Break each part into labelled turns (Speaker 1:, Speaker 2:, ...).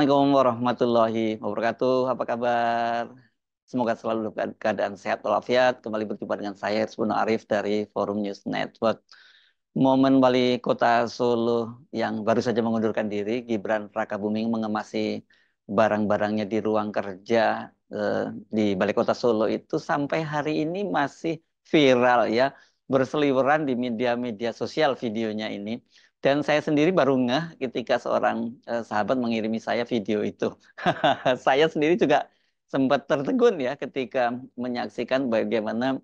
Speaker 1: Assalamualaikum warahmatullahi wabarakatuh. Apa kabar? Semoga selalu dalam keadaan sehat walafiat. Kembali berjumpa dengan saya, Rizwan Arif dari Forum News Network. Momen Wali Kota Solo yang baru saja mengundurkan diri, Gibran Rakabuming mengemasi barang-barangnya di ruang kerja di Balai Kota Solo itu sampai hari ini masih viral ya, berseliweran di media-media sosial videonya ini. Dan saya sendiri baru ngeh ketika seorang sahabat mengirimi saya video itu. Saya sendiri juga sempat tertegun ya ketika menyaksikan bagaimana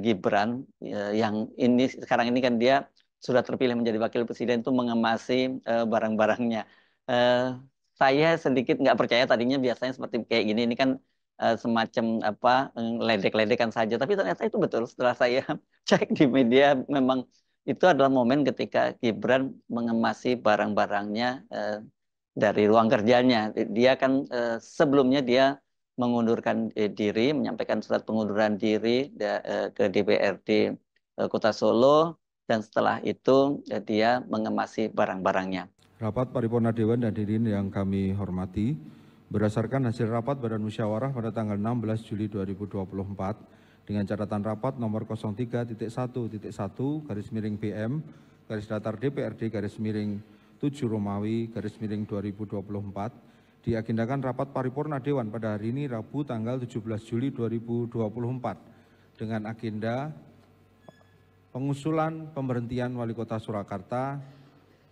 Speaker 1: Gibran yang ini sekarang ini kan dia sudah terpilih menjadi wakil presiden itu mengemasi barang-barangnya. Eh, saya sedikit nggak percaya tadinya biasanya seperti kayak gini ini kan semacam apa ledek-ledekan saja, tapi ternyata itu betul setelah saya cek di media memang itu adalah momen ketika Gibran mengemasi barang-barangnya dari ruang kerjanya. Dia kan sebelumnya dia mengundurkan diri, menyampaikan surat pengunduran diri ke DPRD Kota Solo, dan setelah itu dia mengemasi barang-barangnya.
Speaker 2: Rapat Paripurna Dewan dan hadirin yang kami hormati, berdasarkan hasil rapat Badan Musyawarah pada tanggal 16 Juli 2024 dengan catatan rapat nomor 03.1.1/BM garis datar DPRD garis miring 7 Romawi garis miring 2024 diagendakan rapat Paripurna Dewan pada hari ini Rabu tanggal 17 Juli 2024 dengan agenda pengusulan pemberhentian Wali Kota Surakarta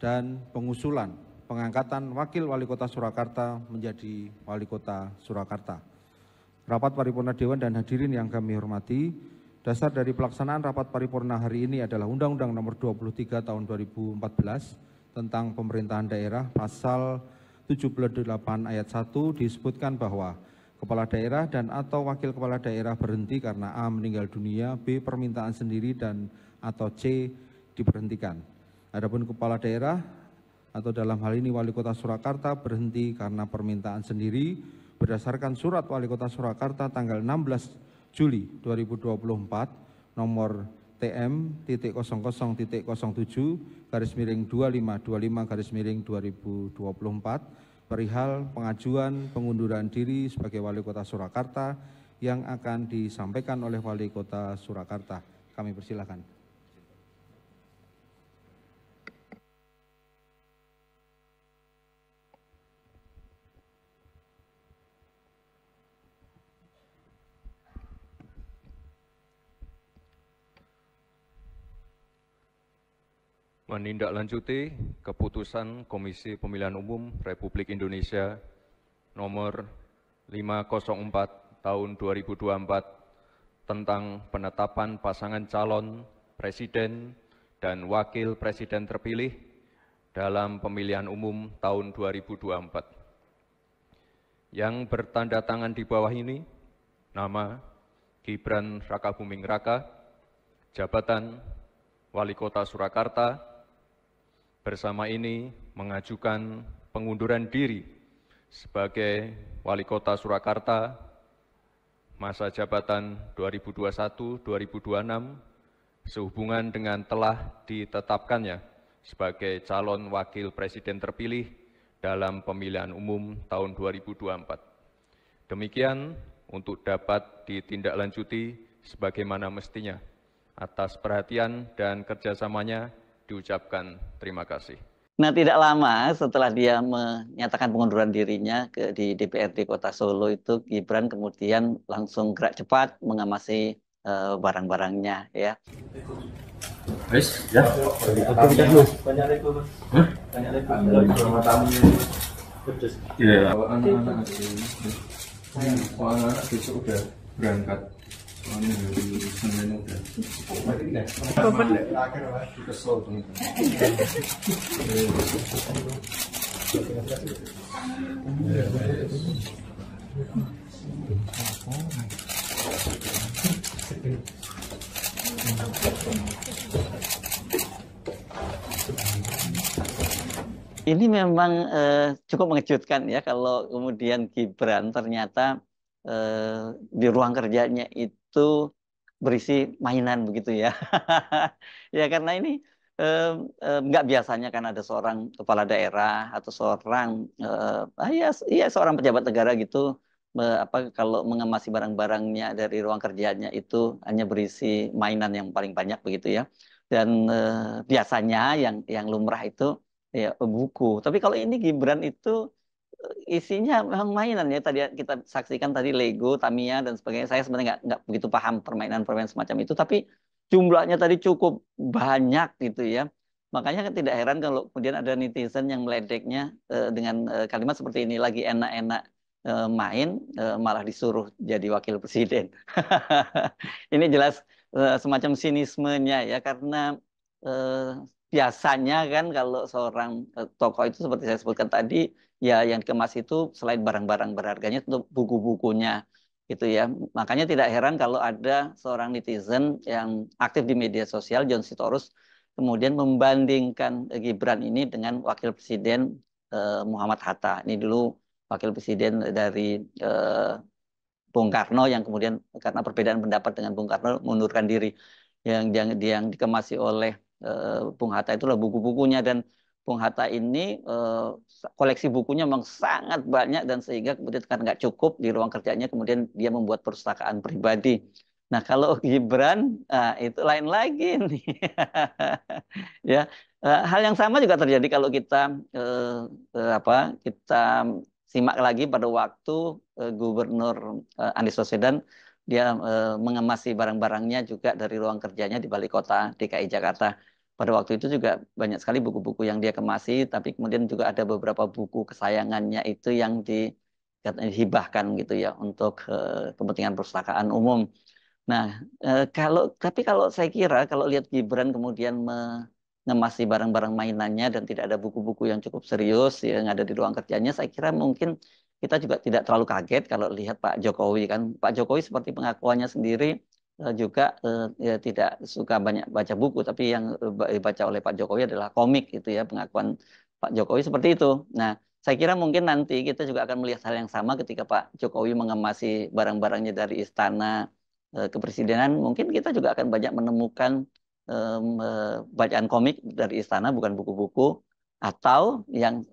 Speaker 2: dan pengusulan pengangkatan Wakil Wali Kota Surakarta menjadi Wali Kota Surakarta. Rapat Paripurna Dewan dan hadirin yang kami hormati, dasar dari pelaksanaan rapat paripurna hari ini adalah Undang-Undang Nomor 23 Tahun 2014 tentang Pemerintahan Daerah Pasal 78 Ayat 1 disebutkan bahwa Kepala Daerah dan atau Wakil Kepala Daerah berhenti karena A. meninggal dunia, B. permintaan sendiri dan atau C. diberhentikan. Adapun Kepala Daerah atau dalam hal ini Wali Kota Surakarta berhenti karena permintaan sendiri berdasarkan Surat Wali Kota Surakarta tanggal 16 Juli 2024 nomor TM.07/2525/2024 perihal pengajuan pengunduran diri sebagai Wali Kota Surakarta yang akan disampaikan oleh Wali Kota Surakarta. Kami persilakan.
Speaker 3: Menindaklanjuti keputusan Komisi Pemilihan Umum Republik Indonesia nomor 504 tahun 2024 tentang penetapan pasangan calon presiden dan wakil presiden terpilih dalam pemilihan umum tahun 2024. Yang bertanda tangan di bawah ini, nama Gibran Rakabuming Raka, jabatan Wali Kota Surakarta, bersama ini mengajukan pengunduran diri sebagai Wali Kota Surakarta masa jabatan 2021-2026 sehubungan dengan telah ditetapkannya sebagai calon wakil presiden terpilih dalam pemilihan umum tahun 2024. Demikian untuk dapat ditindaklanjuti sebagaimana mestinya. Atas perhatian dan kerjasamanya diucapkan terima kasih.
Speaker 1: Nah, tidak lama setelah dia menyatakan pengunduran dirinya di DPRD Kota Solo itu, Gibran kemudian langsung gerak cepat mengamasi barang-barangnya ya.
Speaker 4: Wis, ya. Banyak lu. Banyak lu. Sama tamu. Pedes. Iya. Anak-anak besok udah berangkat. Soalnya dari Senin udah. Apa bener? Kesel tuh.
Speaker 1: Ini memang cukup mengejutkan ya kalau kemudian Gibran ternyata di ruang kerjanya itu berisi mainan begitu ya. Ya karena ini nggak biasanya kan ada seorang kepala daerah atau seorang ya seorang pejabat negara gitu apa kalau mengemasi barang-barangnya dari ruang kerjanya itu hanya berisi mainan yang paling banyak begitu ya. Dan biasanya yang lumrah itu ya buku. Tapi kalau ini Gibran itu isinya memang mainan ya. Tadi kita saksikan tadi Lego, Tamiya dan sebagainya. Saya sebenarnya nggak begitu paham permainan-permainan semacam itu, tapi jumlahnya tadi cukup banyak gitu ya. Makanya kan tidak heran kalau kemudian ada netizen yang meledeknya dengan kalimat seperti ini, lagi enak-enak main malah disuruh jadi wakil presiden. Ini jelas semacam sinismenya ya, karena eh, biasanya kan kalau seorang tokoh itu seperti saya sebutkan tadi, ya yang dikemas itu selain barang-barang berharganya tentu buku-bukunya gitu ya. Makanya tidak heran kalau ada seorang netizen yang aktif di media sosial, John Sitorus, kemudian membandingkan Gibran ini dengan Wakil Presiden Muhammad Hatta. Ini dulu Wakil Presiden dari eh, Bung Karno yang kemudian karena perbedaan pendapat dengan Bung Karno mengundurkan diri. Yang dikemasi oleh Bung Hatta itulah buku-bukunya, dan Bung Hatta ini koleksi bukunya memang sangat banyak, dan sehingga kemudian karena nggak cukup di ruang kerjanya kemudian dia membuat perpustakaan pribadi. Nah kalau Gibran itu lain lagi nih. Ya, hal yang sama juga terjadi kalau kita kita simak lagi pada waktu Gubernur Anies Baswedan dia mengemasi barang-barangnya juga dari ruang kerjanya di Balai Kota DKI Jakarta. Pada waktu itu juga banyak sekali buku-buku yang dia kemasi, tapi kemudian juga ada beberapa buku kesayangannya itu yang dihibahkan gitu ya untuk kepentingan perpustakaan umum. Nah, kalau saya kira kalau lihat Gibran kemudian mengemasi barang-barang mainannya dan tidak ada buku-buku yang cukup serius yang ada di ruang kerjanya, saya kira mungkin kita juga tidak terlalu kaget kalau lihat Pak Jokowi kan. Pak Jokowi seperti pengakuannya sendiri juga ya tidak suka banyak baca buku, tapi yang dibaca oleh Pak Jokowi adalah komik gitu ya, pengakuan Pak Jokowi seperti itu. Nah, saya kira mungkin nanti kita juga akan melihat hal yang sama ketika Pak Jokowi mengemasi barang-barangnya dari istana kepresidenan, mungkin kita juga akan banyak menemukan bacaan komik dari istana, bukan buku-buku, atau yang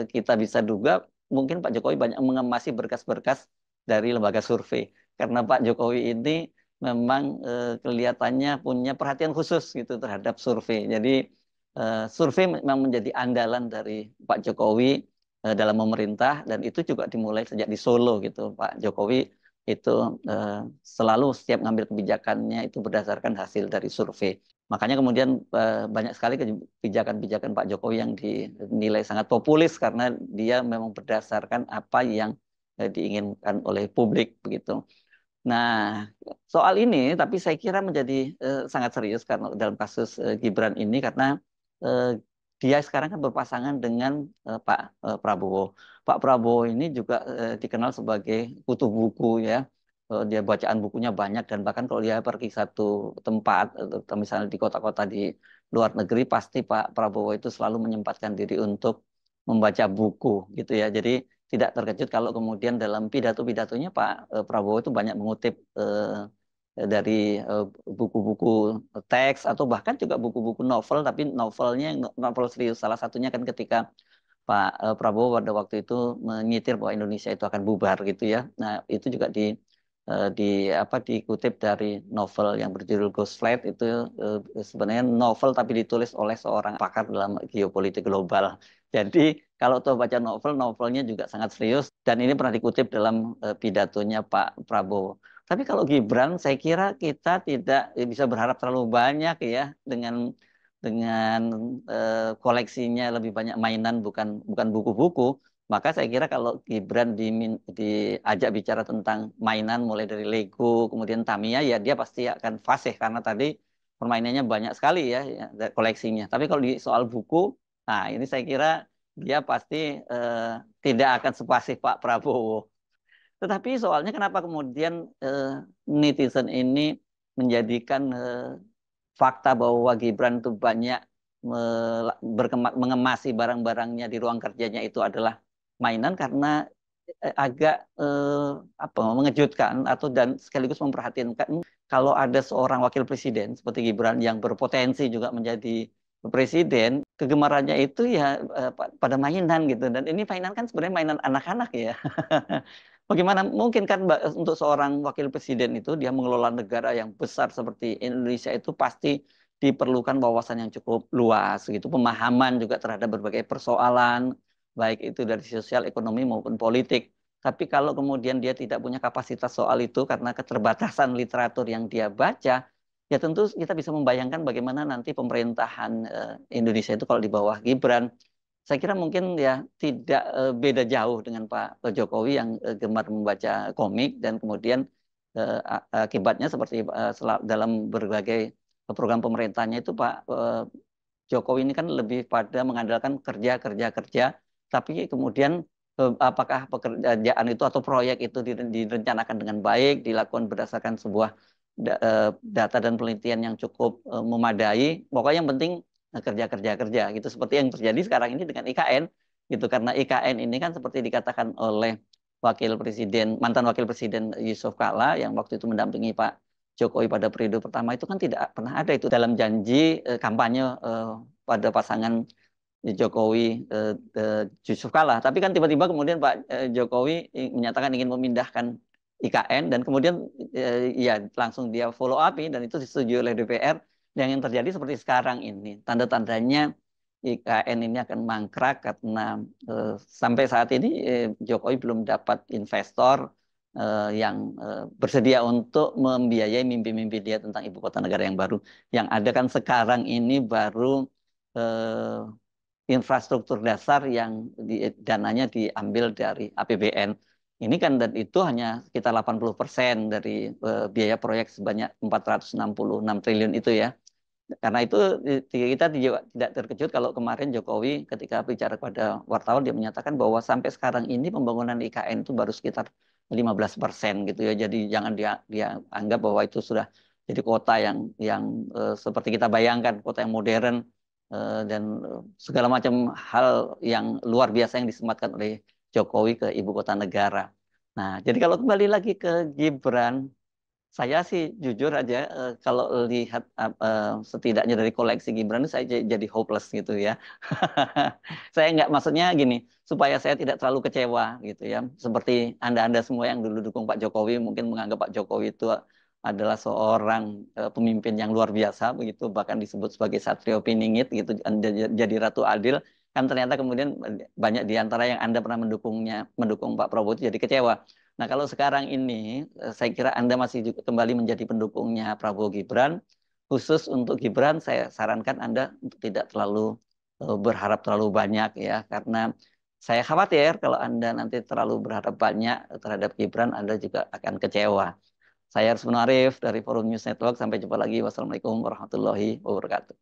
Speaker 1: kita bisa duga mungkin Pak Jokowi banyak mengemasi berkas-berkas dari lembaga survei, karena Pak Jokowi ini memang kelihatannya punya perhatian khusus gitu terhadap survei. Jadi survei memang menjadi andalan dari Pak Jokowi dalam memerintah, dan itu juga dimulai sejak di Solo gitu. Pak Jokowi itu eh, selalu setiap ngambil kebijakannya itu berdasarkan hasil dari survei. Makanya kemudian banyak sekali kebijakan-kebijakan Pak Jokowi yang dinilai sangat populis karena dia memang berdasarkan apa yang diinginkan oleh publik begitu. Nah, soal ini tapi saya kira menjadi sangat serius karena dalam kasus Gibran ini, karena eh, dia sekarang kan berpasangan dengan Pak Prabowo. Pak Prabowo ini juga dikenal sebagai kutu buku ya. Dia bacaan bukunya banyak, dan bahkan kalau dia pergi satu tempat, atau misalnya di kota-kota di luar negeri, pasti Pak Prabowo itu selalu menyempatkan diri untuk membaca buku gitu ya. Jadi tidak terkejut kalau kemudian dalam pidato-pidatonya Pak Prabowo itu banyak mengutip dari buku-buku teks atau bahkan juga buku-buku novel, tapi novelnya novel serius. Salah satunya kan ketika Pak Prabowo pada waktu itu menyitir bahwa Indonesia itu akan bubar gitu ya. Nah, itu juga di dikutip dari novel yang berjudul Ghost Flight. Itu sebenarnya novel tapi ditulis oleh seorang pakar dalam geopolitik global. Jadi kalau tuh baca novel, novelnya juga sangat serius, dan ini pernah dikutip dalam pidatonya Pak Prabowo. Tapi kalau Gibran, saya kira kita tidak bisa berharap terlalu banyak ya dengan koleksinya lebih banyak mainan, bukan bukan buku-buku. Maka saya kira kalau Gibran diajak bicara tentang mainan mulai dari Lego, kemudian Tamiya, ya dia pasti akan fasih karena tadi permainannya banyak sekali ya koleksinya. Tapi kalau di soal buku, nah ini saya kira dia pasti eh, tidak akan sepasif Pak Prabowo. Tetapi soalnya kenapa kemudian netizen ini menjadikan fakta bahwa Gibran itu banyak mengemasi barang-barangnya di ruang kerjanya itu adalah mainan, karena agak apa mengejutkan atau dan sekaligus memperhatinkan kalau ada seorang wakil presiden seperti Gibran yang berpotensi juga menjadi presiden, kegemarannya itu ya pada mainan gitu. Dan ini mainan kan sebenarnya mainan anak-anak ya. Bagaimana mungkin kan untuk seorang wakil presiden itu dia mengelola negara yang besar seperti Indonesia itu pasti diperlukan wawasan yang cukup luas gitu, pemahaman juga terhadap berbagai persoalan, baik itu dari sosial, ekonomi maupun politik. Tapi kalau kemudian dia tidak punya kapasitas soal itu karena keterbatasan literatur yang dia baca, ya tentu kita bisa membayangkan bagaimana nanti pemerintahan Indonesia itu kalau di bawah Gibran. Saya kira mungkin ya tidak beda jauh dengan Pak Jokowi yang gemar membaca komik dan kemudian akibatnya seperti dalam berbagai program pemerintahnya itu Pak Jokowi ini kan lebih pada mengandalkan kerja, kerja, kerja, tapi kemudian apakah pekerjaan itu atau proyek itu direncanakan dengan baik, dilakukan berdasarkan sebuah data dan penelitian yang cukup memadai. Pokoknya yang penting kerja, kerja, kerja gitu. Seperti yang terjadi sekarang ini dengan IKN gitu, karena IKN ini kan seperti dikatakan oleh mantan wakil presiden Yusuf Kala yang waktu itu mendampingi Pak Jokowi pada periode pertama itu kan tidak pernah ada itu dalam janji kampanye pada pasangan Jokowi Yusuf Kala. Tapi kan tiba-tiba kemudian Pak Jokowi menyatakan ingin memindahkan IKN dan kemudian ya langsung dia follow up dan itu disetujui oleh DPR. Yang terjadi seperti sekarang ini, tanda-tandanya IKN ini akan mangkrak karena sampai saat ini Jokowi belum dapat investor yang bersedia untuk membiayai mimpi-mimpi dia tentang ibu kota negara yang baru. Yang ada kan sekarang ini baru infrastruktur dasar yang dananya diambil dari APBN. Ini kan dan itu hanya sekitar 80% dari biaya proyek sebanyak 466 triliun itu ya. Karena itu kita tidak terkejut kalau kemarin Jokowi ketika bicara kepada wartawan dia menyatakan bahwa sampai sekarang ini pembangunan IKN itu baru sekitar 15% gitu ya. Jadi jangan dia anggap bahwa itu sudah jadi kota yang seperti kita bayangkan, kota yang modern dan segala macam hal yang luar biasa yang disematkan oleh Jokowi ke ibu kota negara. Nah, jadi kalau kembali lagi ke Gibran, saya sih jujur aja kalau lihat setidaknya dari koleksi Gibran saya jadi hopeless gitu ya. Saya nggak maksudnya gini supaya saya tidak terlalu kecewa gitu ya. Seperti anda semua yang dulu dukung Pak Jokowi mungkin menganggap Pak Jokowi itu adalah seorang pemimpin yang luar biasa begitu bahkan disebut sebagai Satrio Piningit gitu jadi Ratu Adil kan ternyata kemudian banyak di antara yang anda pernah mendukung Pak Prabowo itu jadi kecewa. Nah, kalau sekarang ini, saya kira Anda masih juga kembali menjadi pendukungnya Prabowo Gibran. Khusus untuk Gibran, saya sarankan Anda untuk tidak terlalu berharap terlalu banyak ya, karena saya khawatir kalau Anda nanti terlalu berharap banyak terhadap Gibran, Anda juga akan kecewa. Saya Arsman Arif dari Forum News Network. Sampai jumpa lagi. Wassalamualaikum warahmatullahi wabarakatuh.